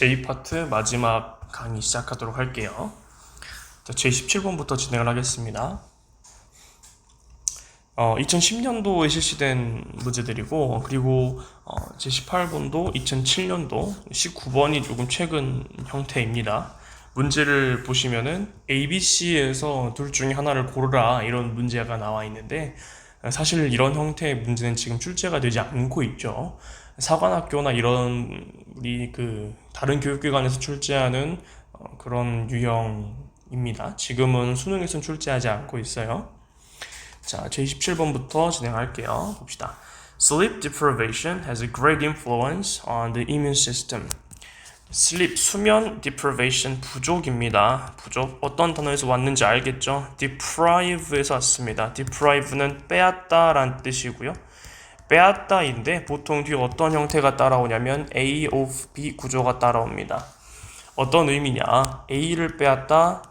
제2파트 마지막 강의 시작하도록 할게요. 제17번부터 진행을 하겠습니다. 2010년도에 실시된 문제들이고, 그리고 제18번도 2007년도, 19번이 조금 최근 형태입니다. 문제를 보시면은 ABC에서 둘 중에 하나를 고르라 이런 문제가 나와 있는데, 사실 이런 형태의 문제는 지금 출제가 되지 않고 있죠. 사관학교나 이런 우리 다른 교육기관에서 출제하는 그런 유형입니다. 지금은 수능에서는 출제하지 않고 있어요. 자, 제27번부터 진행할게요. 봅시다. Sleep deprivation has a great influence on the immune system. sleep, 수면, deprivation, 부족입니다. 부족, 어떤 단어에서 왔는지 알겠죠? deprive에서 왔습니다. deprive는 빼앗다 라는 뜻이고요. 빼앗다인데 보통 뒤에 어떤 형태가 따라오냐면 A of B 구조가 따라옵니다. 어떤 의미냐? A를 빼앗다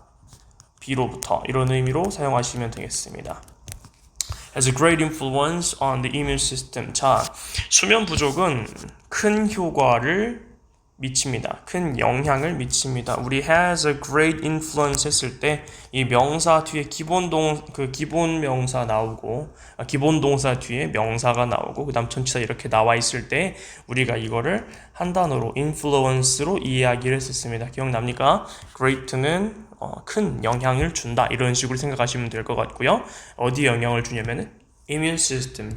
B로부터 이런 의미로 사용하시면 되겠습니다. has a great influence on the immune system. 자, 수면 부족은 큰 효과를 미칩니다. 큰 영향을 미칩니다. 우리 has a great influence 했을 때 이 명사 뒤에 기본 명사 나오고 기본 동사 뒤에 명사가 나오고 그다음 전치사 이렇게 나와 있을 때 우리가 이거를 한 단어로 influence로 이해하기를 했었습니다. 기억납니까? great는 큰 영향을 준다 이런 식으로 생각하시면 될 것 같고요. 어디에 영향을 주냐면은 immune system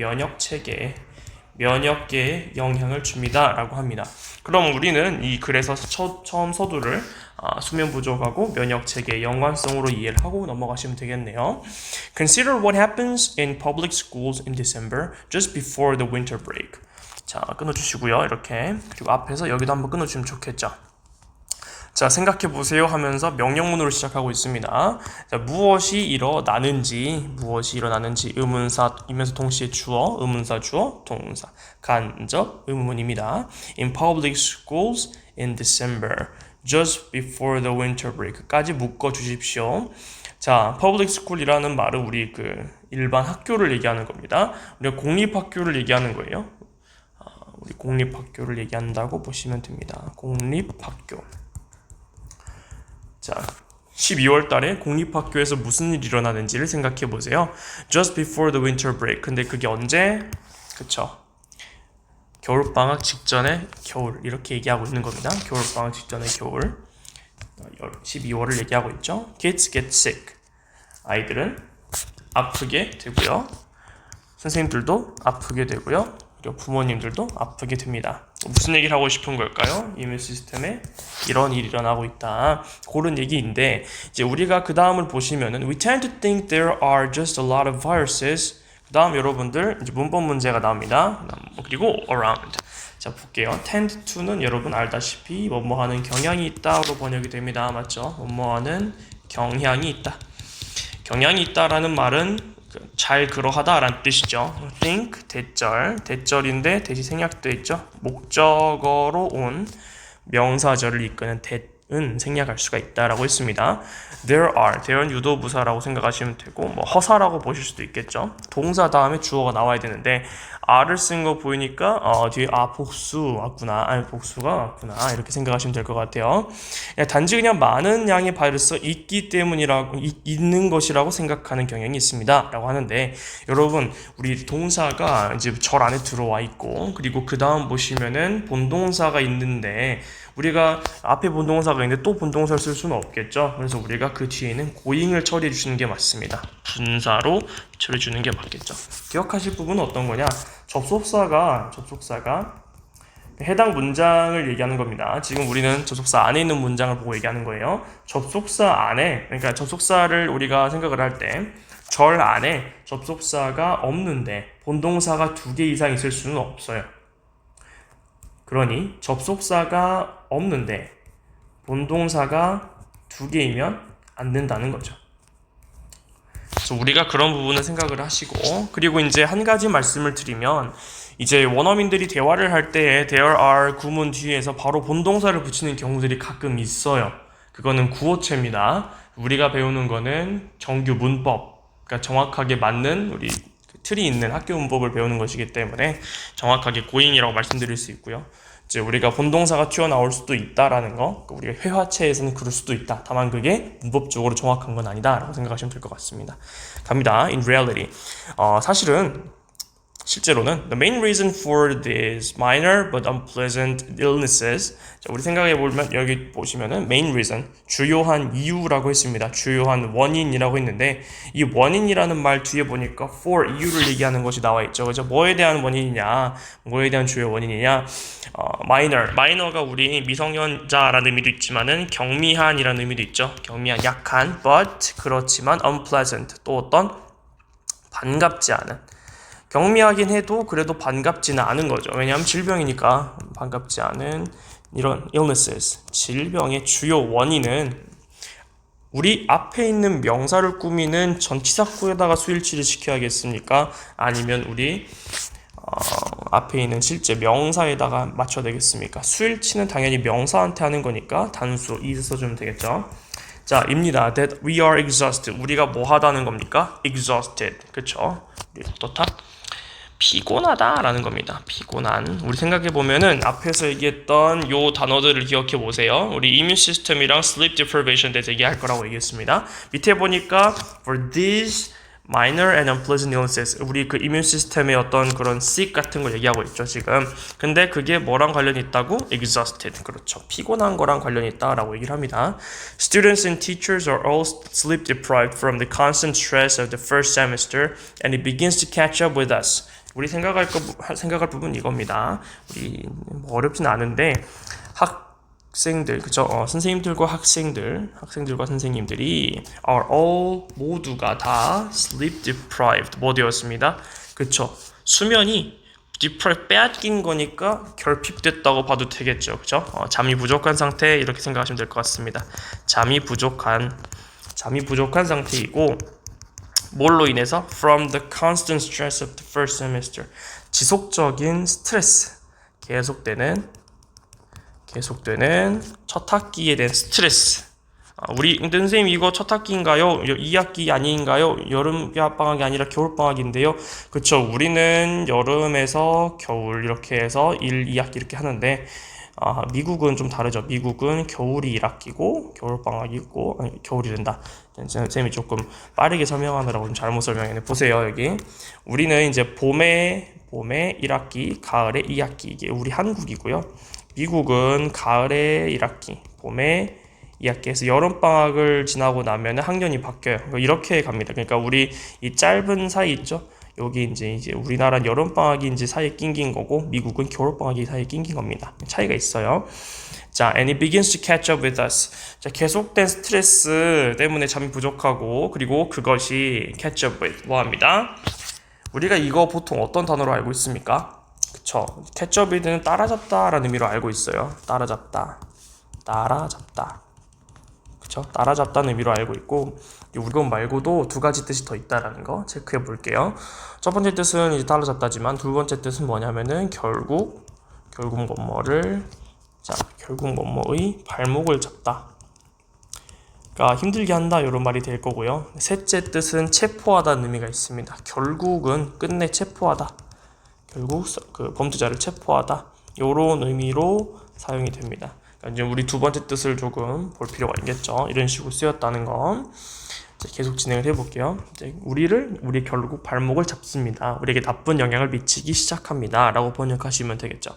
면역계에 영향을 줍니다 라고 합니다. 그럼 우리는 이 글에서 처음 서두를 수면 부족하고 면역체계의 연관성으로 이해를 하고 넘어가시면 되겠네요. Consider what happens in public schools in December just before the winter break. 자, 끊어주시고요. 이렇게. 그리고 앞에서 여기도 한번 끊어주시면 좋겠죠. 자, 생각해보세요 하면서 명령문으로 시작하고 있습니다. 자, 무엇이 일어나는지 의문사이면서 동시에 주어, 의문사 주어, 동사, 간접 의문문입니다. In public schools in December, just before the winter break까지 묶어주십시오. 자, public school이라는 말은 우리 일반 학교를 얘기하는 겁니다. 우리가 공립학교를 얘기하는 거예요. 우리 공립학교를 얘기한다고 보시면 됩니다. 공립학교. 자, 12월 달에 공립학교에서 무슨 일이 일어나는지를 생각해 보세요. Just before the winter break. 근데 그게 언제? 그쵸. 겨울방학 직전에 겨울. 이렇게 얘기하고 있는 겁니다. 겨울방학 직전에 겨울. 12월을 얘기하고 있죠. Kids get sick. 아이들은 아프게 되고요. 선생님들도 아프게 되고요. 그리고 부모님들도 아프게 됩니다. 무슨 얘기를 하고 싶은 걸까요? 이뮤 시스템에 이런 일이 일어나고 있다. 그런 얘기인데 이제 우리가 그 다음을 보시면은 We tend to think there are just a lot of viruses. 그 다음 여러분들 이제 문법 문제가 나옵니다. 그리고 around. 자, 볼게요. tend to는 여러분 알다시피 뭐뭐하는 경향이 있다로 번역이 됩니다. 맞죠? 뭐뭐하는 경향이 있다. 경향이 있다라는 말은 잘 그러하다라는 뜻이죠. think 대절인데 대시 생략되어 있죠. 목적어로 온 명사절을 이끄는 that은 생략할 수가 있다라고 했습니다. there는 유도부사라고 생각하시면 되고 뭐 허사라고 보실 수도 있겠죠. 동사 다음에 주어가 나와야 되는데 R을 쓴 거 보이니까 뒤에 복수가 왔구나 이렇게 생각하시면 될 것 같아요. 단지 그냥 많은 양의 바이러스가 있는 것이라고 생각하는 경향이 있습니다 라고 하는데 여러분 우리 동사가 이제 절 안에 들어와 있고 그리고 그 다음 보시면은 본동사가 있는데 우리가 앞에 본동사가 있는데 또 본동사를 쓸 수는 없겠죠. 그래서 우리가 그 뒤에는 고잉을 처리해 주시는 게 맞습니다. 분사로 처리해 주는 게 맞겠죠. 기억하실 부분은 어떤 거냐? 접속사가 해당 문장을 얘기하는 겁니다. 지금 우리는 접속사 안에 있는 문장을 보고 얘기하는 거예요. 접속사 안에, 그러니까 접속사를 우리가 생각을 할 때 절 안에 접속사가 없는데 본동사가 2개 이상 있을 수는 없어요. 그러니 접속사가 없는데 본동사가 2개이면 안 된다는 거죠. 그래서 우리가 그런 부분을 생각을 하시고 그리고 이제 한 가지 말씀을 드리면 이제 원어민들이 대화를 할 때 there are 구문 뒤에서 바로 본동사를 붙이는 경우들이 가끔 있어요. 그거는 구어체입니다. 우리가 배우는 거는 정규 문법, 그러니까 정확하게 맞는 우리 틀이 있는 학교 문법을 배우는 것이기 때문에 정확하게 고잉이라고 말씀드릴 수 있고요. 즉 우리가 본동사가 튀어나올 수도 있다라는 거, 우리가 회화체에서는 그럴 수도 있다. 다만 그게 문법적으로 정확한 건 아니다라고 생각하시면 될 것 같습니다. 갑니다. In reality, 사실은 실제로는 the main reason for these minor but unpleasant illnesses, 자, 우리 생각해 보면 여기 보시면은 main reason, 주요한 이유라고 했습니다. 주요한 원인이라고 했는데 이 원인이라는 말 뒤에 보니까 for 이유를 얘기하는 것이 나와 있죠. 그죠? 뭐에 대한 원인이냐, 뭐에 대한 주요 원인이냐, minor가 우리 미성년자라는 의미도 있지만은 경미한이라는 의미도 있죠. 경미한, 약한, but 그렇지만 unpleasant, 또 어떤 반갑지 않은. 경미하긴 해도 그래도 반갑지는 않은 거죠. 왜냐하면 질병이니까 반갑지 않은 이런 illnesses, 질병의 주요 원인은 우리 앞에 있는 명사를 꾸미는 전치사구에다가 수일치를 시켜야겠습니까? 아니면 우리 앞에 있는 실제 명사에다가 맞춰야 되겠습니까? 수일치는 당연히 명사한테 하는 거니까 단수 is 써주면 되겠죠. 자, 입니다. That we are exhausted. 우리가 뭐 하다는 겁니까? exhausted. 그쵸? 어떻다? 피곤하다라는 겁니다. 피곤한. 우리 생각해 보면은 앞에서 얘기했던 요 단어들을 기억해 보세요. 우리 immune system이랑 sleep deprivation 대해서 얘기할 거라고 얘기했습니다. 밑에 보니까 for these minor and unpleasant illnesses, 우리 그 immune system의 어떤 그런 sick 같은 걸 얘기하고 있죠 지금. 근데 그게 뭐랑 관련이 있다고? exhausted. 그렇죠. 피곤한 거랑 관련이 있다라고 얘기를 합니다. Students and teachers are all sleep deprived from the constant stress of the first semester, and it begins to catch up with us. 우리 생각할 부분 이겁니다. 우리 뭐 어렵진 않은데 학생들, 그죠? 선생님들과 학생들과 선생님들이 are all 모두가 다 sleep deprived 뭐 되었습니다. 그쵸? 수면이 deprive 빼앗긴 거니까 결핍됐다고 봐도 되겠죠. 그죠? 잠이 부족한 상태 이렇게 생각하시면 될 것 같습니다. 잠이 부족한 상태이고 뭘로 인해서? From the constant stress of the first semester. 지속적인 스트레스. 계속되는 첫 학기에 대한 스트레스. 우리 선생님 이거 첫 학기인가요? 2학기 아닌가요? 여름 방학이 아니라 겨울 방학인데요. 그쵸? 우리는 여름에서 겨울 이렇게 해서 1, 2학기 이렇게 하는데 미국은 좀 다르죠. 미국은 겨울이 1학기고 겨울방학이 있고 겨울이 된다. 쌤이 조금 빠르게 설명하느라고 좀 잘못 설명했네. 보세요 여기. 우리는 이제 봄에 1학기, 가을에 2학기 이게 우리 한국이고요. 미국은 가을에 1학기, 봄에 2학기에서 여름방학을 지나고 나면 학년이 바뀌어요. 이렇게 갑니다. 그러니까 우리 이 짧은 사이 있죠? 여기 이제 우리나라 여름방학이 이제 사이에 낑긴 거고 미국은 겨울방학이 사이에 낑긴 겁니다. 차이가 있어요. 자, and it begins to catch up with us. 자, 계속된 스트레스 때문에 잠이 부족하고 그리고 그것이 catch up with 뭐합니다? 우리가 이거 보통 어떤 단어로 알고 있습니까? 그쵸? catch up with는 따라잡다라는 의미로 알고 있어요. 따라잡다. 그쵸? 따라잡다는 의미로 알고 있고 이건 말고도 두 가지 뜻이 더 있다라는 거 체크해 볼게요. 첫 번째 뜻은 이제 따라잡다지만 두 번째 뜻은 뭐냐면은 결국 뭐뭐의 발목을 잡다. 그러니까 힘들게 한다 이런 말이 될 거고요. 셋째 뜻은 체포하다는 의미가 있습니다. 결국은 끝내 체포하다. 결국 그 범죄자를 체포하다. 이런 의미로 사용이 됩니다. 그러니까 이제 우리 두 번째 뜻을 조금 볼 필요가 있겠죠. 이런 식으로 쓰였다는 거. 계속 진행을 해볼게요. 우리 결국 발목을 잡습니다. 우리에게 나쁜 영향을 미치기 시작합니다. 라고 번역하시면 되겠죠.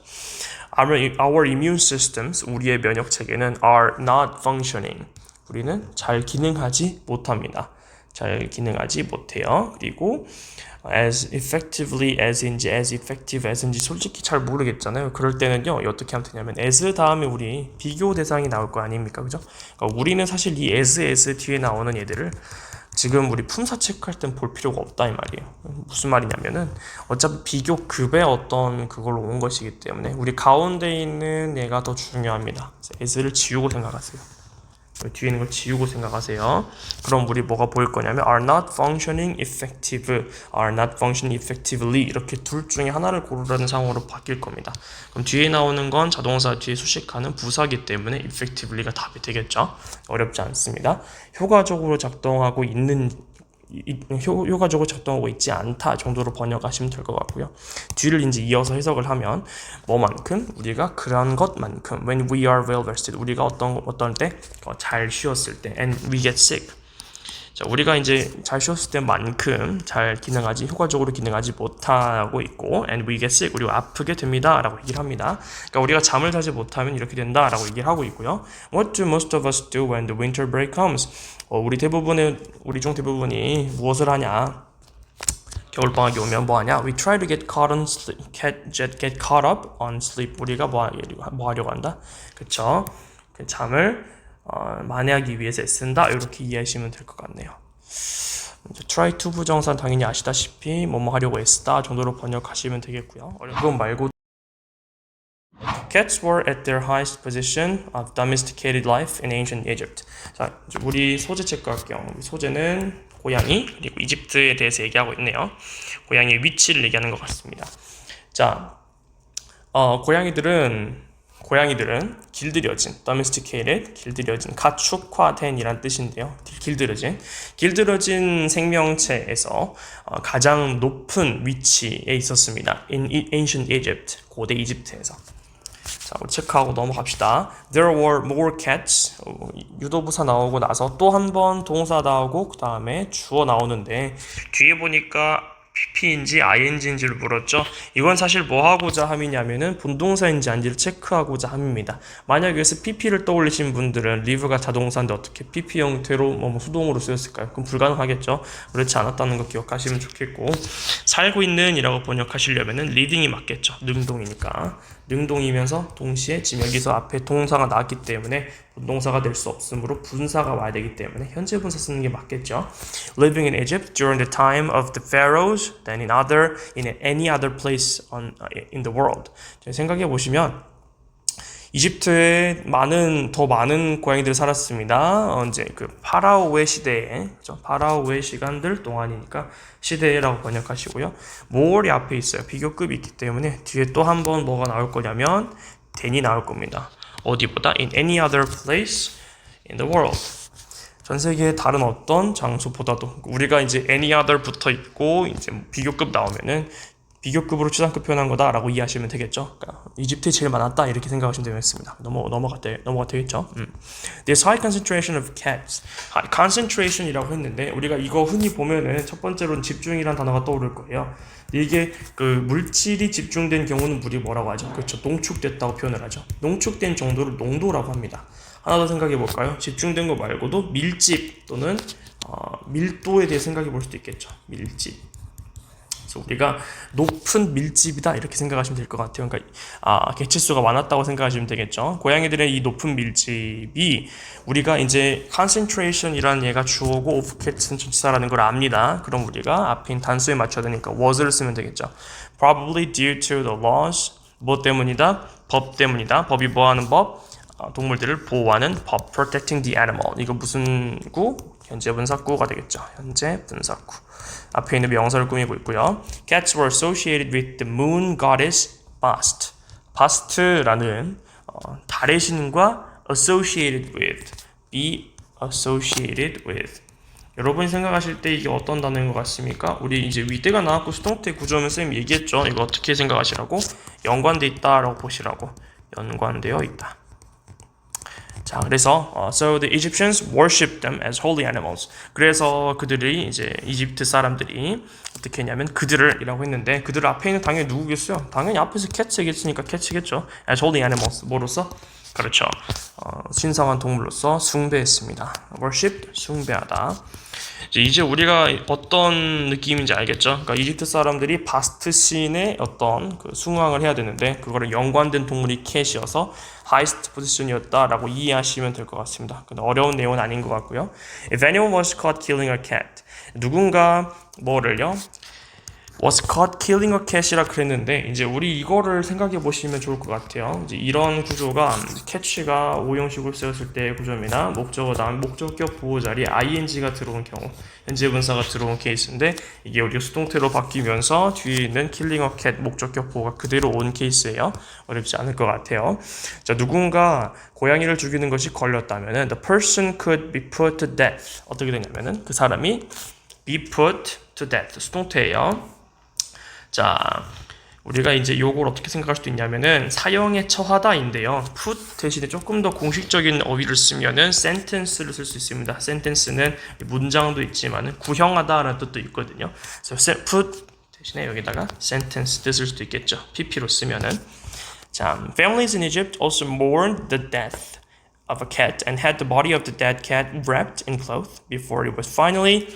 Our immune systems, 우리의 면역 체계는 are not functioning. 우리는 잘 기능하지 못합니다. 잘 기능하지 못해요. 그리고 as effectively as인지 as effective as인지 솔직히 잘 모르겠잖아요. 그럴 때는요 어떻게 하면 되냐면 as 다음에 우리 비교 대상이 나올 거 아닙니까, 그죠? 그러니까 우리는 사실 이 as 뒤에 나오는 얘들을 지금 우리 품사 체크할 땐 볼 필요가 없다 이 말이에요. 무슨 말이냐면은 어차피 비교급의 어떤 그걸로 온 것이기 때문에 우리 가운데 있는 얘가 더 중요합니다. as를 지우고 생각하세요. 뒤에 있는 걸 지우고 생각하세요. 그럼 우리 뭐가 보일 거냐면 are not functioning effectively 이렇게 둘 중에 하나를 고르라는 상황으로 바뀔 겁니다. 그럼 뒤에 나오는 건 자동사 뒤에 수식하는 부사기 때문에 effectively가 답이 되겠죠. 어렵지 않습니다. 효과적으로 작동하고 있는 효과적으로 작동하고 있지 않다 정도로 번역하시면 될 것 같고요. 뒤를 이제 이어서 해석을 하면 뭐만큼 우리가 그런 것만큼 when we are well rested 우리가 어떤 때 잘 쉬었을 때 and we get sick 자, 우리가 이제 잘 쉬었을 때만큼 잘 기능하지 효과적으로 기능하지 못하고 있고 and we get sick 우리가 아프게 됩니다 라고 얘기를 합니다. 그러니까 우리가 잠을 자지 못하면 이렇게 된다 라고 얘기를 하고 있고요. What do most of us do when the winter break comes? 우리 중 대부분이 무엇을 하냐? 겨울방학이 오면 뭐하냐? We try to get caught up on sleep. 우리가 뭐 하려고 한다? 그쵸? 그 잠을 만회하기 위해서 애쓴다. 이렇게 이해하시면 될 것 같네요. try to 부정사는 당연히 아시다시피 뭐뭐 하려고 애쓰다 정도로 번역하시면 되겠고요. 그건 말고 Cats were at their highest position of domesticated life in ancient Egypt. 자, 우리 소재 체크할게요. 우리 소재는 고양이 그리고 이집트에 대해서 얘기하고 있네요. 고양이의 위치를 얘기하는 것 같습니다. 자, 고양이들은 길들여진, domesticated, 길들여진, 가축화된이란 뜻인데요. 길들여진 생명체에서 가장 높은 위치에 있었습니다. In ancient Egypt, 고대 이집트에서. 자, 우리 체크하고 넘어갑시다. There were more cats. 유도부사 나오고 나서 또 한 번 동사 나오고 그 다음에 주어 나오는데 뒤에 보니까 PP인지 ING인지를 물었죠. 이건 사실 뭐 하고자 함이냐면은 본동사인지 아닌지를 체크하고자 함입니다. 만약 여기서 PP를 떠올리신 분들은 live가 자동사인데 어떻게 PP 형태로 뭐 수동으로 쓰였을까요? 그럼 불가능하겠죠. 그렇지 않았다는 거 기억하시면 좋겠고 살고 있는 이라고 번역하시려면은 리딩이 맞겠죠. 능동이니까. 능동이면서 동시에 지금 여기서 앞에 동사가 나왔기 때문에 본동사가 될 수 없으므로 분사가 와야 되기 때문에 현재 분사 쓰는 게 맞겠죠. Living in Egypt during the time of the pharaohs, then in any other place in the world. 생각해 보시면 이집트에 더 많은 고양이들이 살았습니다. 이제 그 파라오의 시대에, 그렇죠? 파라오의 시간들 동안이니까 시대라고 번역하시고요. more이 앞에 있어요. 비교급이 있기 때문에 뒤에 또 한 번 뭐가 나올 거냐면 than이 나올 겁니다. 어디보다 in any other place in the world. 전 세계의 다른 어떤 장소보다도 우리가 이제 any other 붙어 있고 이제 비교급 나오면은 비교급으로 추상급 표현한 거다라고 이해하시면 되겠죠. 그러니까 이집트에 제일 많았다 이렇게 생각하시면 되겠습니다. 넘어가 되겠죠. This high concentration of cats. concentration이라고 했는데 우리가 이거 흔히 보면은 첫 번째로는 집중이라는 단어가 떠오를 거예요. 이게 그 물질이 집중된 경우는 우리 뭐라고 하죠? 그렇죠. 농축됐다고 표현을 하죠. 농축된 정도를 농도라고 합니다. 하나 더 생각해 볼까요? 집중된 거 말고도 밀집 또는 밀도에 대해 생각해 볼 수도 있겠죠. 밀집. 그래서 우리가 높은 밀집이다 이렇게 생각하시면 될 것 같아요. 그러니까 개체수가 많았다고 생각하시면 되겠죠. 고양이들의 이 높은 밀집이 우리가 이제 concentration이라는 얘가 주어고 of cats는 전치사라는 걸 압니다. 그럼 우리가 앞에 있는 단수에 맞춰야 되니까 was를 쓰면 되겠죠. Probably due to the laws. 뭐 때문이다? 법 때문이다. 법이 뭐하는 법? 동물들을 보호하는 법. Protecting the animal. 이거 무슨 구? 현재 분사구가 되겠죠. 현재 분사구. 앞에 있는 명사를 꾸미고 있고요. Cats were associated with the moon goddess Bast. Bast라는 달의 신과 associated with, be associated with. 여러분이 생각하실 때 이게 어떤 단어인 것 같습니까? 우리 이제 위대가 나왔고 수동태 구조면 쌤이 얘기했죠. 이거 어떻게 생각하시라고? 연관돼 있다라고 보시라고. 연관되어 있다. 자, 그래서 so the Egyptians worshipped them as holy animals. 그래서 그들이 이제 이집트 사람들이 어떻게 했냐면 그들을이라고 했는데 그들 앞에 있는 당연히 누구겠어요? 당연히 앞에서 cat's 얘기했으니까 cat이겠죠. as holy animals. 뭐로서? 그렇죠. 신성한 동물로서 숭배했습니다. worship 숭배하다. 이제 우리가 어떤 느낌인지 알겠죠? 그러니까 이집트 사람들이 바스트 신의 어떤 그 숭앙을 해야 되는데 그거를 연관된 동물이 캣이어서 highest position이었다라고 이해하시면 될 것 같습니다. 근데 어려운 내용은 아닌 것 같고요. If anyone was caught killing a cat, 누군가 뭐를요? was caught killing a cat이라 그랬는데 이제 우리 이거를 생각해 보시면 좋을 것 같아요. 이제 이런 구조가 catch가 오형식으로 쓰였을 때의 구조입니다. 목적어 다음 목적격 보호 자리에 ing가 들어온 경우 현재 분사가 들어온 케이스인데 이게 우리가 수동태로 바뀌면서 뒤에 있는 killing a cat 목적격 보호가 그대로 온 케이스예요. 어렵지 않을 것 같아요. 자, 누군가 고양이를 죽이는 것이 걸렸다면은 the person could be put to death. 어떻게 되냐면은 그 사람이 be put to death. 수동태예요. 자, 우리가 이제 요걸 어떻게 생각할 수도 있냐면은 사형에 처하다인데요. put 대신에 조금 더 공식적인 어휘를 쓰면은 sentence를 쓸 수 있습니다. sentence는 문장도 있지만은 구형하다라는 뜻도 있거든요. 그래서 put 대신에 여기다가 sentence 뜻을 수도 있겠죠. pp로 쓰면은. 자, families in Egypt also mourned the death of a cat and had the body of the dead cat wrapped in cloth before it was finally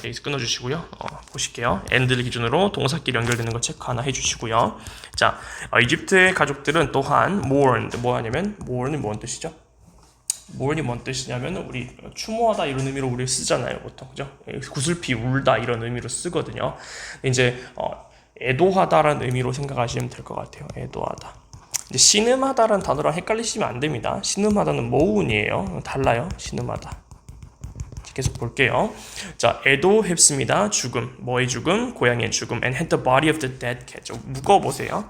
여기서 끊어주시고요. 보실게요. and를 기준으로 동사끼리 연결되는 거 체크 하나 해주시고요. 자, 이집트의 가족들은 또한 mourned 뭐 하냐면 mourn이 뭔 뜻이죠? mourn이 뭔 뜻이냐면 우리 추모하다 이런 의미로 우리 쓰잖아요, 보통 그죠? 구슬피 울다 이런 의미로 쓰거든요. 이제 애도하다라는 의미로 생각하시면 될 것 같아요. 애도하다. 이제 신음하다라는 단어랑 헷갈리시면 안 됩니다. 신음하다는 모운이에요. 달라요. 신음하다. 계속 볼게요. 자, 애도했습니다. 죽음. 뭐의 죽음? 고양이의 죽음. And had the body of the dead cat. 좀 묶어보세요.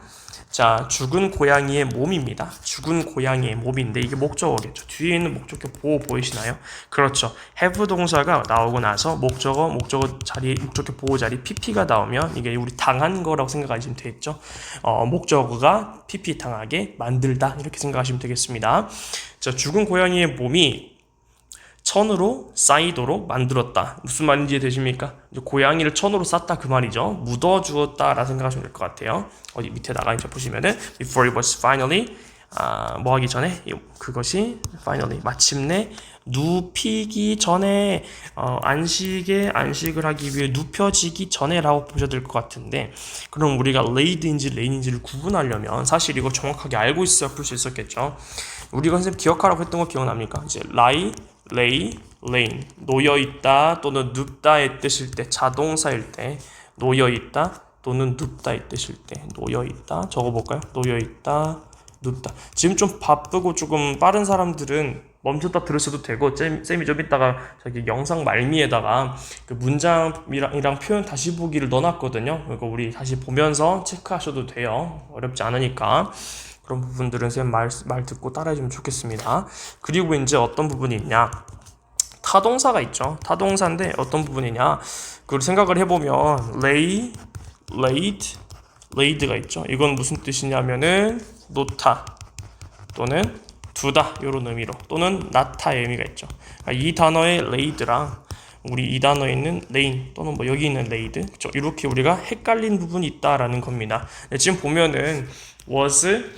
자, 죽은 고양이의 몸입니다. 죽은 고양이의 몸인데 이게 목적어겠죠. 뒤에 있는 목적어 보호 보이시나요? 그렇죠. have 동사가 나오고 나서 목적어 자리, 목적어 보호 자리 pp가 나오면 이게 우리 당한 거라고 생각하시면 되겠죠. 목적어가 pp 당하게 만들다 이렇게 생각하시면 되겠습니다. 자, 죽은 고양이의 몸이 천으로 쌓이도록 만들었다. 무슨 말인지 이해되십니까? 고양이를 천으로 쌌다 그 말이죠. 묻어주었다라 생각하시면 될 것 같아요. 어디 밑에 나가 이제 보시면은 before it was finally 뭐 하기 전에 그것이 finally 마침내 눕히기 전에 안식을 하기 위해 눕혀지기 전에라고 보셔야 될 것 같은데 그럼 우리가 laid인지 lay인지를 구분하려면 사실 이거 정확하게 알고 있어야 풀 수 있었겠죠. 우리가 선생님 기억하라고 했던 거 기억납니까? 이제 lie lay, laying 놓여있다 또는 눕다의 뜻일 때 자동사일 때 놓여있다 또는 눕다의 뜻일 때 놓여있다 적어볼까요? 놓여있다 눕다. 지금 좀 바쁘고 조금 빠른 사람들은 멈췄다 들으셔도 되고 쌤이 좀 이따가 저기 영상 말미에다가 그 문장이랑 표현 다시 보기를 넣어놨거든요. 그러니까 우리 다시 보면서 체크하셔도 돼요. 어렵지 않으니까. 그런 부분들은 쌤 말 듣고 따라해주면 좋겠습니다. 그리고 이제 어떤 부분이 있냐? 타동사가 있죠. 타동사인데 어떤 부분이냐? 그걸 생각을 해보면 lay, laid, laid가 있죠. 이건 무슨 뜻이냐면은 놓다 또는 두다 이런 의미로 또는 낳다의 의미가 있죠. 이 단어의 laid랑 우리 이 단어에 있는 laying 또는 뭐 여기 있는 laid 그렇죠? 이렇게 우리가 헷갈린 부분이 있다라는 겁니다. 지금 보면은 was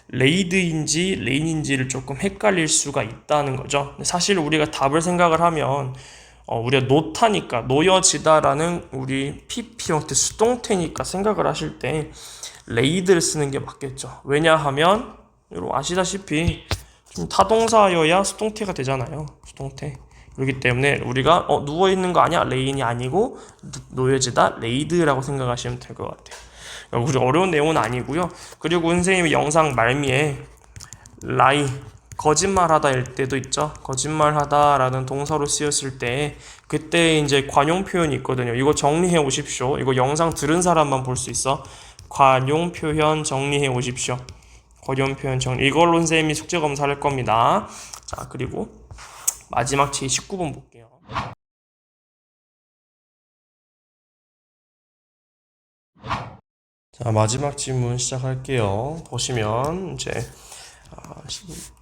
레이드인지 레인인지를 조금 헷갈릴 수가 있다는 거죠. 사실 우리가 답을 생각을 하면 우리가 놓다니까 놓여지다라는 우리 PP 형태 수동태니까 생각을 하실 때 레이드를 쓰는 게 맞겠죠. 왜냐하면 여러분 아시다시피 좀 타동사여야 수동태가 되잖아요. 수동태. 그렇기 때문에 우리가 누워있는 거 아니야? 레인이 아니고 놓여지다 레이드라고 생각하시면 될 것 같아요. 우리 어려운 내용은 아니고요. 그리고 선생님이 영상 말미에 lie 거짓말하다일 때도 있죠. 거짓말하다라는 동사로 쓰였을 때 그때 이제 관용 표현이 있거든요. 이거 정리해 오십시오. 이거 영상 들은 사람만 볼 수 있어. 관용 표현 정리해 오십시오. 관용 표현 정리. 이걸로 선생님이 숙제 검사를 할 겁니다. 자, 그리고 마지막 제 19번 볼게요. 자, 마지막 질문 시작할게요. 보시면 이제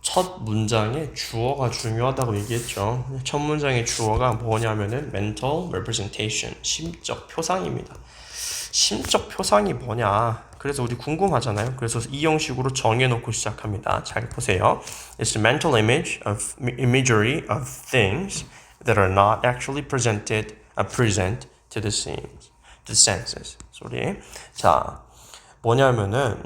첫 문장에 주어가 중요하다고 얘기했죠. 첫 문장의 주어가 뭐냐면은 mental representation, 심적 표상입니다. 심적 표상이 뭐냐? 그래서 우리 궁금하잖아요. 그래서 이 형식으로 정해놓고 시작합니다. 잘 보세요. It's a mental imagery of things that are not actually present to the senses. 소리. 자, 뭐냐면은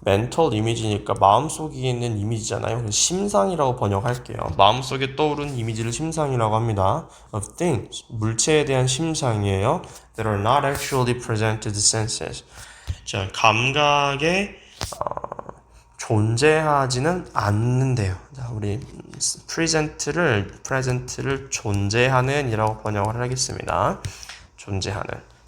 멘털 이미지니까 마음속에 있는 이미지잖아요. 심상이라고 번역할게요. 마음속에 떠오르는 이미지를 심상이라고 합니다. Of things, 물체에 대한 심상이에요. That are not actually present to the senses. 자, 감각에 존재하지는 않는데요. 자, 우리 present를 존재하는 이라고 번역을 하겠습니다.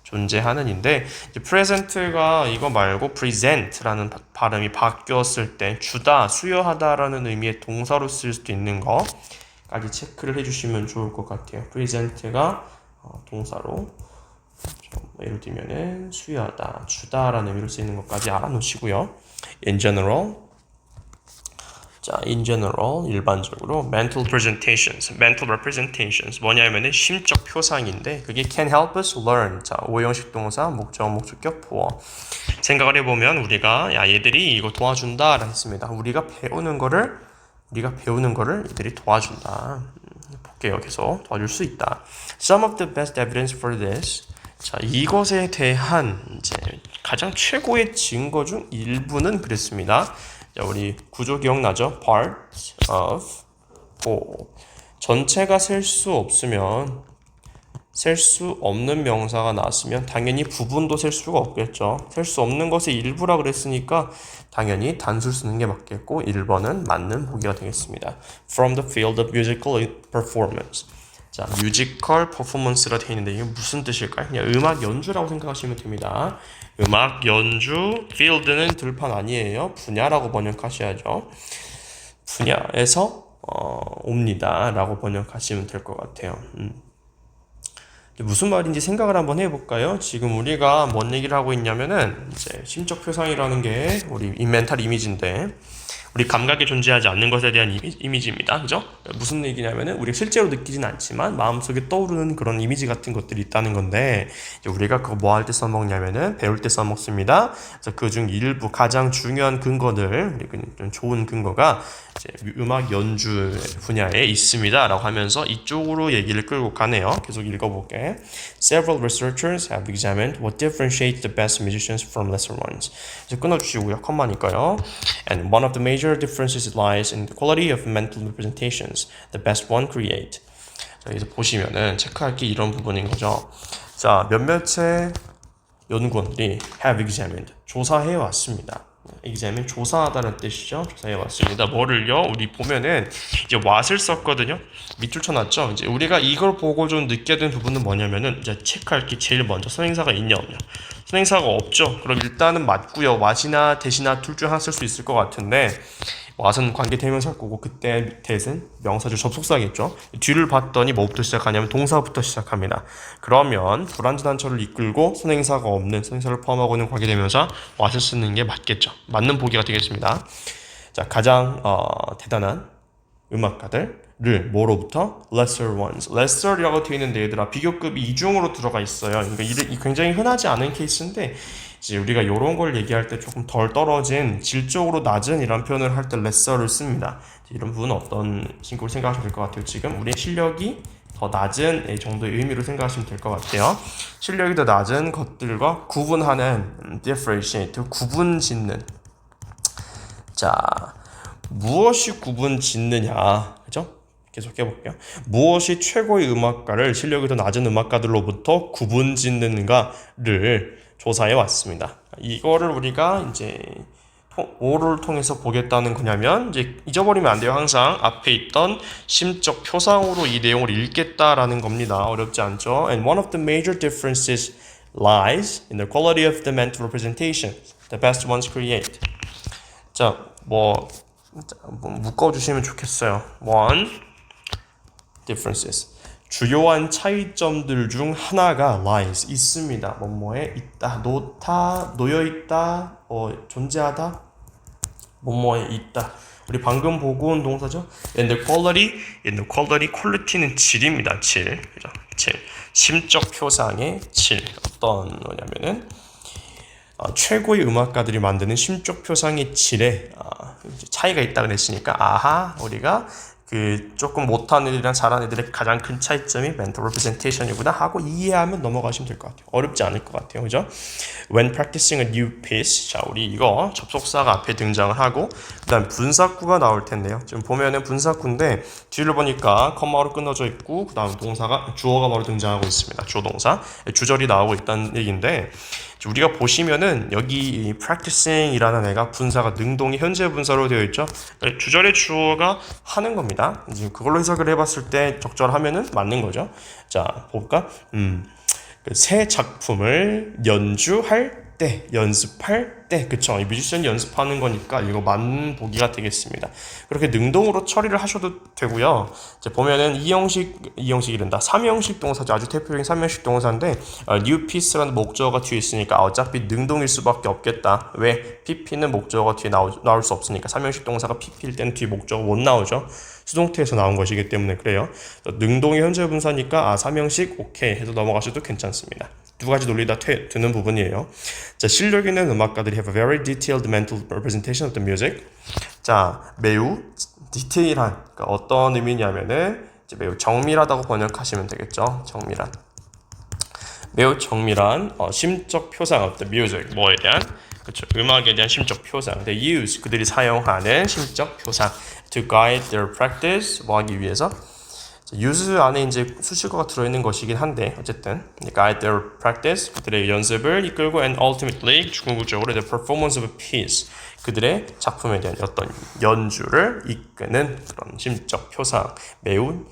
존재하는인데 present가 이거 말고 present라는 발음이 바뀌었을 때 주다, 수여하다라는 의미의 동사로 쓸 수도 있는 거 까지 체크를 해주시면 좋을 것 같아요. present가 동사로 예를 들면은 수여하다, 주다라는 의미로 쓰이는 것까지 알아놓으시고요. in general, 자, in general, 일반적으로 mental representations 뭐냐면은 심적 표상인데 그게 can help us learn. 자, 오형식 동사, 목적, 목적격, 보어. 생각을 해보면 우리가 얘들이 이거 도와준다라 했습니다. 우리가 배우는 거를 얘들이 도와준다. 볼게요. 계속 도와줄 수 있다. Some of the best evidence for this. 자, 이것에 대한 이제 가장 최고의 증거 중 일부는 그랬습니다. 자, 우리 구조 기억나죠? Part of whole. 전체가 셀 수 없는 명사가 나왔으면 당연히 부분도 셀 수가 없겠죠. 셀 수 없는 것의 일부라 그랬으니까 당연히 단수 쓰는 게 맞겠고 1번은 맞는 보기가 되겠습니다. From the field of musical performance. 자, 뮤지컬 퍼포먼스가 되어 있는데 이게 무슨 뜻일까요? 그냥 음악 연주라고 생각하시면 됩니다. 음악 연주, field는 들판 아니에요. 분야라고 번역하셔야죠. 분야에서 옵니다 라고 번역하시면 될 것 같아요. 무슨 말인지 생각을 한번 해볼까요? 지금 우리가 뭔 얘기를 하고 있냐면은 이제 심적 표상이라는 게 우리 멘탈 이미지인데 우리 감각에 존재하지 않는 것에 대한 이미지입니다. 그죠? 무슨 얘기냐면은 우리가 실제로 느끼진 않지만 마음속에 떠오르는 그런 이미지 같은 것들이 있다는 건데 이제 우리가 그거 뭐 할 때 써먹냐면은 배울 때 써먹습니다. 그래서 그중 일부 가장 중요한 근거들, 좀 좋은 근거가 이제 음악 연주 분야에 있습니다. 라고 하면서 이쪽으로 얘기를 끌고 가네요. 계속 읽어볼게. Several researchers have examined what differentiates the best musicians from lesser ones. 이제 끊어주시고요. 컴마니까요. And one of the major differences lies in the quality of mental representations the best one create. 자, 여기서 보시면은 체크할 게 이런 부분인 거죠. 자, 몇몇의 연구원들이 have examined, 조사해 왔습니다. examine, 조사하다는 뜻이죠. 조사해 왔습니다. 뭐를요? 우리 보면은 이제 what을 썼거든요. 밑줄 쳐놨죠. 이제 우리가 이걸 보고 좀 느껴야 되는 부분은 뭐냐면은 이제 체크할 게 제일 먼저 선행사가 있냐 없냐. 선행사가 없죠. 그럼 일단은 맞고요. what이나 대시나 둘 중 하나 쓸 수 있을 것 같은데 what은 관계대명사일 거고 그때 that은 명사죠. 접속사겠죠. 뒤를 봤더니 뭐부터 시작하냐면 동사부터 시작합니다. 그러면 불완전한 처를 이끌고 선행사가 없는 선행사를 포함하고 있는 관계대명사 what을 쓰는 게 맞겠죠. 맞는 보기가 되겠습니다. 자, 가장 대단한 음악가들을 뭐로부터? lesser ones. lesser이라고 되어 있는데 얘들아 비교급이 이중으로 들어가 있어요. 그러니까 이 굉장히 흔하지 않은 케이스인데 이제 우리가 이런 걸 얘기할 때 조금 덜 떨어진 질적으로 낮은 이런 표현을 할 때 lesser를 씁니다. 이런 부분은 어떤 친구를 생각하시면 될 것 같아요. 지금 우리의 실력이 더 낮은 정도의 의미로 생각하시면 될 것 같아요. 실력이 더 낮은 것들과 구분하는 differentiate, 구분 짓는. 자, 무엇이 구분 짓느냐, 그죠? 계속 해볼게요. 무엇이 최고의 음악가를 실력이 더 낮은 음악가들로부터 구분 짓는가를 조사해 왔습니다. 이거를 우리가 이제 뭐를 통해서 보겠다는 거냐면 이제 잊어버리면 안 돼요. 항상 앞에 있던 심적 표상으로 이 내용을 읽겠다라는 겁니다. 어렵지 않죠? And one of the major differences lies in the quality of the mental representation the best ones create. 자, 묶어주시면 좋겠어요. One differences. 주요한 차이점들 중 하나가 lies, 있습니다. 뭐뭐에 있다, 놓여있다, 존재하다, 뭐뭐에 있다. 우리 방금 보고 온 동사죠. in the quality는 질입니다. 질. 그죠? 질. 심적 표상의 질. 어떤 거냐면은 최고의 음악가들이 만드는 심적 표상의 질에 차이가 있다 그랬으니까 아하, 우리가 그 조금 못한 애들이랑 잘한 애들의 가장 큰 차이점이 mental representation이구나 하고 이해하면 넘어가시면 될 것 같아요. 어렵지 않을 것 같아요. 그죠? When practicing a new piece, 자, 우리 이거 접속사가 앞에 등장을 하고 그 다음 분사구가 나올 텐데요. 지금 보면은 분사구인데 뒤를 보니까 컴마로 끊어져 있고 그 다음 동사가 주어가 바로 등장하고 있습니다. 주어 동사 주절이 나오고 있다는 얘기인데 우리가 보시면은 여기 practicing이라는 애가 분사가 능동이 현재 분사로 되어 있죠. 주절의 주어가 하는 겁니다. 이제 그걸로 해석을 해봤을 때 적절하면은 맞는 거죠. 자, 볼까? 새 작품을 연주할 때, 연습할 연습할 때, 그쵸? 이 뮤지션이 연습하는 거니까 이거 맞는 보기가 되겠습니다. 그렇게 능동으로 처리를 하셔도 되고요. 이제 보면은 이형식이란다. 3형식 동사죠. 아주 대표적인 3형식 동사인데, new piece라는 목적어가 뒤에 있으니까 어차피 능동일 수밖에 없겠다. 왜? pp는 목적어가 뒤에 나올 수 없으니까 3형식 동사가 pp일 때는 뒤에 목적어 못 나오죠. 수동태에서 나온 것이기 때문에 그래요. 능동의 현재 분사니까 3형식 오케이 해서 넘어가셔도 괜찮습니다. 두 가지 논리 다 되는 부분이에요. 자, 실력 있는 음악가들이 have a very detailed mental representation of the music. 자, 매우 디테일한, 그러니까 어떤 의미냐면은 이제 매우 정밀하다고 번역하시면 되겠죠. 정밀한. 매우 정밀한 심적 표상 of the music. 뭐에 대한? 그렇죠. 음악에 대한 심적 표상. They use, 그들이 사용하는 심적 표상 to guide their practice, 뭐 하기 위해서? use 안에 이제 수식어가 들어있는 것이긴 한데 어쨌든 guide their practice, 그들의 연습을 이끌고 and ultimately 궁극적으로 the performance of a piece, 그들의 작품에 대한 어떤 연주를 이끄는 그런 심적 표상, 매우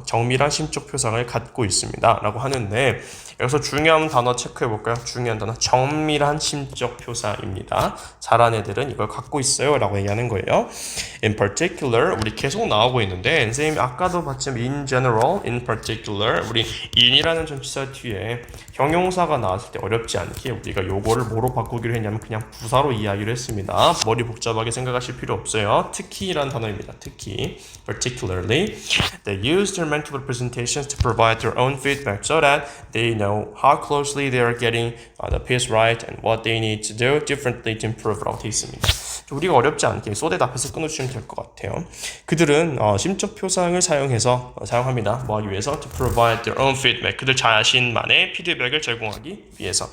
정밀한 심적 표상을 갖고 있습니다 라고 하는데, 여기서 중요한 단어 체크해 볼까요? 중요한 단어 정밀한 심적 표상입니다. 잘하는 애들은 이걸 갖고 있어요 라고 얘기하는 거예요. In particular, 우리 계속 나오고 있는데 선생님이 아까도 봤지만 in general, in particular, 우리 in이라는 전치사 뒤에 형용사가 나왔을 때 어렵지 않게 우리가 요거를 뭐로 바꾸기로 했냐면 그냥 부사로 이야기를 했습니다. 머리 복잡하게 생각하실 필요 없어요. 특히라는 단어입니다. 특히 particularly, they use their mental representations to provide their own feedback so that they know how closely they are getting the piece right and what they need to do differently to improve 라고 되어 있습니다. 우리가 어렵지 않게 소댓 앞에서 끊어주시면 될 것 같아요. 그들은 심적 표상을 사용합니다. 뭐 하기 위해서? To provide their own feedback. 그들 자신만의 피드백을 제공하기 위해서.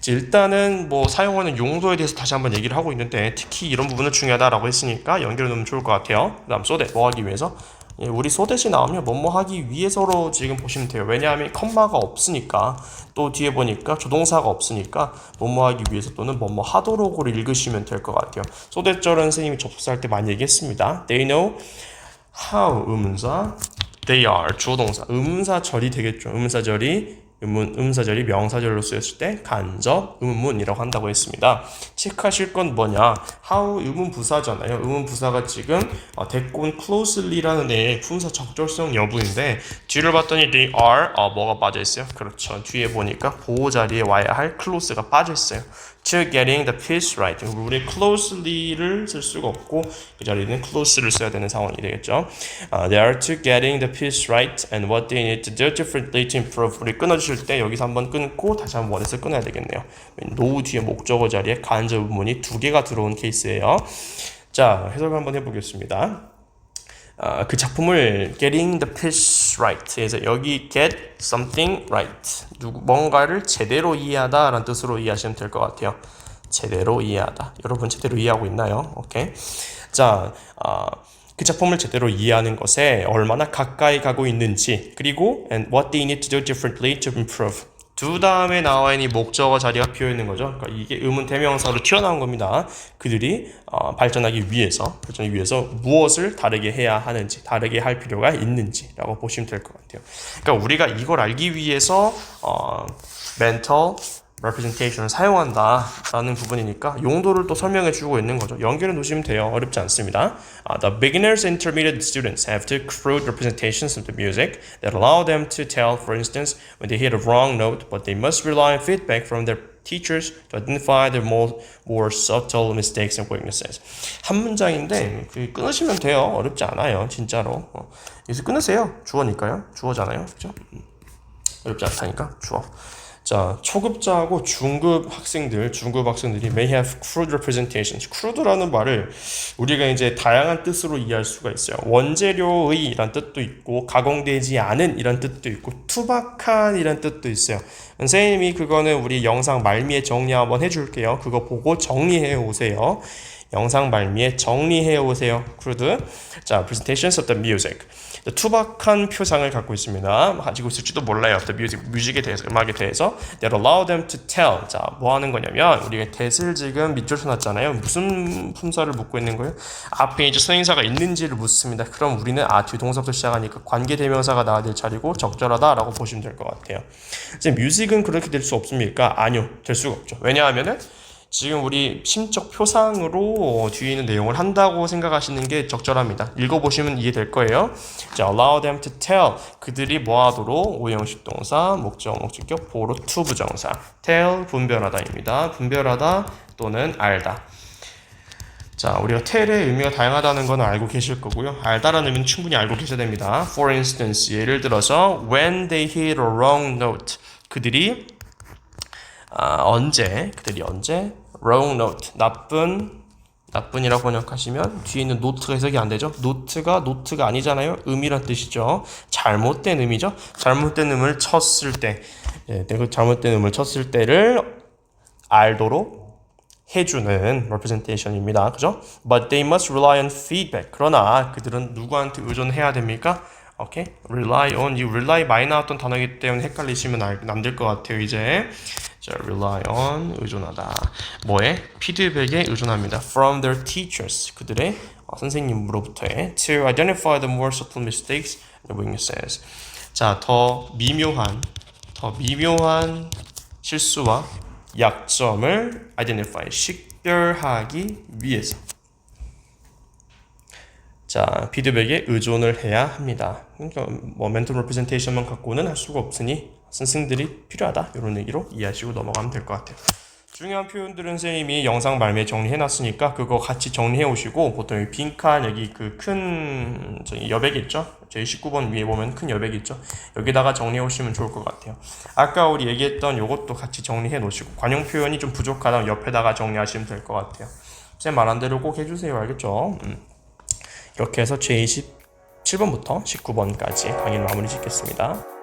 일단은 뭐 사용하는 용도에 대해서 다시 한번 얘기를 하고 있는데 특히 이런 부분은 중요하다라고 했으니까 연결해 놓으면 좋을 것 같아요. 그 다음 소댓, 뭐 하기 위해서? 우리 소댓이 나오면 뭐뭐 하기 위해서로 지금 보시면 돼요. 왜냐하면 컴마가 없으니까, 또 뒤에 보니까 조동사가 없으니까 뭐뭐 하기 위해서 또는 뭐뭐 하도록으로 읽으시면 될 것 같아요. 소댓절은 선생님이 접속할 때 많이 얘기했습니다. They know how 의문사, they are 주어동사, 의문사절이 되겠죠. 의문사절이 명사절로 쓰였을 때 간접 의문문이라고 한다고 했습니다. 체크하실 건 뭐냐? how 의문부사잖아요. 의문부사가 지금 대꼰 closely라는 애의 품사 적절성 여부인데 뒤를 봤더니 they are 뭐가 빠져있어요? 그렇죠. 뒤에 보니까 보호 자리에 와야 할 close가 빠져있어요. to getting the piece right. 우리 closely를 쓸 수가 없고 그 자리에는 close를 써야 되는 상황이 되겠죠. They are to getting the piece right and what they need to do differently to improve. 우리 끊어주실 때 여기서 한번 끊고 다시 한번 원에서 끊어야 되겠네요. 노우 뒤에 목적어 자리에 간접 의문이 두 개가 들어온 케이스예요. 자, 해석을 한번 해보겠습니다. 그 작품을 getting the piece right 그래서 여기 get something right 뭔가를 제대로 이해하다 라는 뜻으로 이해하시면 될 것 같아요. 제대로 이해하다. 여러분 제대로 이해하고 있나요? 오케이. 자, 그 작품을 제대로 이해하는 것에 얼마나 가까이 가고 있는지, 그리고 and what they need to do differently to improve. 두 다음에 나와 있는 이 목적어 자리가 비어 있는 거죠. 그러니까 이게 의문 대명사로 튀어나온 겁니다. 그들이 발전하기 위해서 무엇을 다르게 해야 하는지, 다르게 할 필요가 있는지라고 보시면 될 것 같아요. 그러니까 우리가 이걸 알기 위해서 mental representation을 사용한다라는 부분이니까 용도를 또 설명해 주고 있는 거죠. 연결해 놓으시면 돼요. 어렵지 않습니다. The beginners and intermediate students have to crude representations of the music that allow them to tell, for instance, when they hit a wrong note, but they must rely on feedback from their teachers to identify their more subtle mistakes and weaknesses. 한 문장인데 끊으시면 돼요. 어렵지 않아요. 진짜로. 여기서 끊으세요. 주어니까요. 주어잖아요. 그죠? 어렵지 않다니까. 주어. 자, 초급자하고 중급 학생들이 may have crude representations. crude라는 말을 우리가 이제 다양한 뜻으로 이해할 수가 있어요. 원재료의 이란 뜻도 있고, 가공되지 않은 이란 뜻도 있고, 투박한 이란 뜻도 있어요. 선생님이 그거는 우리 영상 말미에 정리 한번 해줄게요. 그거 보고 정리해 오세요. 영상 말미에 정리해 오세요. crude. 자, presentations of the music. 투박한 표상을 갖고 있습니다. 가지고 있을지도 몰라요. The music, 뮤직에 대해서, 음악에 대해서. That allow them to tell. 자, 뭐 하는 거냐면 우리가 that을 지금 밑줄 쳐놨잖아요. 무슨 품사를 묻고 있는 거예요? 앞에 이제 선행사가 있는지를 묻습니다. 그럼 우리는 뒤동사부터 시작하니까 관계대명사가 나와야 될 차례고 적절하다라고 보시면 될 것 같아요. 이제 뮤직은 그렇게 될 수 없습니까? 아니요, 될 수가 없죠. 왜냐하면은 지금 우리 심적 표상으로 뒤에 있는 내용을 한다고 생각하시는 게 적절합니다. 읽어보시면 이해될 거예요. 자, allow them to tell. 그들이 뭐 하도록? 오형식 동사, 목적, 목적격, 보로 to 부정사. tell, 분별하다입니다. 분별하다 또는 알다. 자, 우리가 tell의 의미가 다양하다는 건 알고 계실 거고요. 알다라는 의미는 충분히 알고 계셔야 됩니다. For instance, 예를 들어서 when they hit a wrong note. 그들이 언제 wrong note 나쁜이라고 번역하시면 뒤에 있는 노트가 해석이 안 되죠. 노트가 아니잖아요. 의미란 뜻이죠. 잘못된 의미죠. 잘못된 음을 쳤을 때, 그 잘못된 음을 쳤을 때를 알도록 해주는 representation입니다. 그죠? But they must rely on feedback. 그러나 그들은 누구한테 의존해야 됩니까? 오케이, rely on. 이 rely 많이 나왔던 단어이기 때문에 헷갈리시면 안 될 것 같아요. 이제 자, rely on 의존하다. 뭐에? 피드백에 의존합니다. From their teachers. 그들의 선생님으로부터의 to identify the more subtle mistakes and weaknesses. 자, 더 미묘한 실수와 약점을 identify, 식별하기 위해서. 자, 피드백에 의존을 해야 합니다. 그러니까 뭐 mental representation만 갖고는 할 수가 없으니 선생들이 필요하다. 이런 얘기로 이해하시고 넘어가면 될 것 같아요. 중요한 표현들은 선생님이 영상 말미에 정리해놨으니까 그거 같이 정리해 오시고, 보통 이 빈칸 여기 그 큰 여백 있죠? 저희 19번 위에 보면 큰 여백 있죠? 여기다가 정리해 오시면 좋을 것 같아요. 아까 우리 얘기했던 요것도 같이 정리해 놓으시고, 관용 표현이 좀 부족하다면 옆에다가 정리하시면 될 것 같아요. 제 말한 대로 꼭 해주세요. 알겠죠? 이렇게 해서 제27번부터 19번까지 강의를 마무리 짓겠습니다.